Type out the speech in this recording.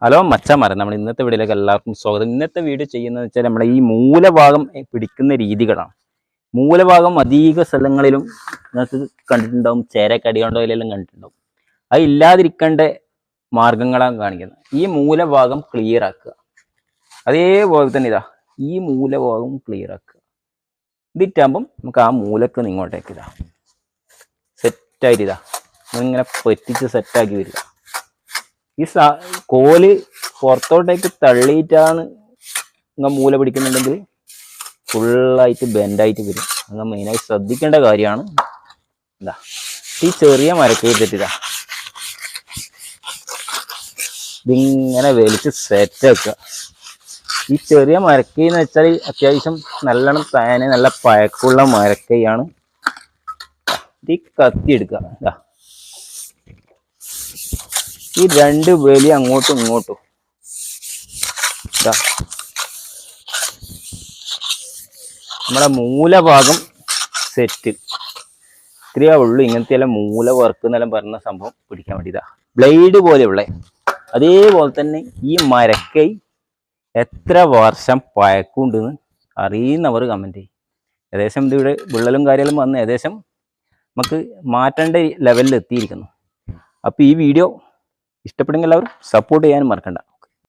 Hello മച്ചാമാരെ, നമ്മൾ ഇന്നത്തെ വീഡിയോയിലേക്ക് എല്ലാവർക്കും സ്വാഗതം. ഇന്നത്തെ വീഡിയോ ചെയ്യുന്നത് വെച്ചാൽ നമ്മുടെ ഈ മൂലഭാഗം പിടിക്കുന്ന രീതികളാണ്. മൂലഭാഗം അധിക സ്ഥലങ്ങളിലും നിങ്ങൾക്ക് കണ്ടിട്ടുണ്ടാവും, ചേരക്കടി കൊണ്ടോ ഇതിലെല്ലാം കണ്ടിട്ടുണ്ടാവും. അത് ഇല്ലാതിരിക്കേണ്ട മാർഗങ്ങളാണ് കാണിക്കുന്നത്. ഈ മൂലഭാഗം ക്ലിയർ ആക്കുക. അതേപോലെ തന്നെ ഈ മൂലഭാഗം ക്ലിയർ ആക്കുക. ഇതിട്ടാകുമ്പം നമുക്ക് ആ മൂലക്ക് ഇങ്ങോട്ടേക്ക് സെറ്റായിട്ട് ഇങ്ങനെ പറ്റിച്ച് സെറ്റാക്കി വരിക. ഈ കോല് പുറത്തോട്ടേക്ക് തള്ളിയിട്ടാണ് നിങ്ങൾ മൂല പിടിക്കുന്നുണ്ടെങ്കിൽ ഫുള്ളായിട്ട് ബെൻഡായിട്ട് വരും. നിങ്ങൾ മെയിനായി ശ്രദ്ധിക്കേണ്ട കാര്യമാണ്. ഈ ചെറിയ മരക്ക് വെച്ചിട്ട് ഇതിങ്ങനെ വലിച്ച് സെറ്റാക്കുക. ഈ ചെറിയ മരക്കൈ എന്ന് വെച്ചാൽ അത്യാവശ്യം നല്ലോണം നല്ല പഴക്കമുള്ള മരക്കൈയാണ്. ഈ കത്തി എടുക്കുക. ഈ രണ്ട് വേലി അങ്ങോട്ടും ഇങ്ങോട്ടും നമ്മുടെ മൂലഭാഗം സെറ്റ്. ഇത്രയേ ഉള്ളൂ. ഇങ്ങനത്തെ എല്ലാം മൂല വർക്ക് എന്നെല്ലാം പറഞ്ഞ സംഭവം പിടിക്കാൻ വേണ്ടി ബ്ലേഡ് പോലെയുള്ള. അതേപോലെ തന്നെ ഈ മരക്കൈ എത്ര വർഷം പഴക്കമുണ്ടെന്ന് അറിയുന്നവർ കമൻറ്റ് ചെയ്യും. ഏകദേശം ഇതിവിടെ വിള്ളലും കാര്യങ്ങളും വന്ന് ഏകദേശം നമുക്ക് മാറ്റേണ്ട ലെവലിൽ എത്തിയിരിക്കുന്നു. അപ്പോൾ ഈ വീഡിയോ ഇഷ്ടപ്പെടുമെങ്കിൽ എല്ലാവരും സപ്പോർട്ട് ചെയ്യാനും മറക്കണ്ട.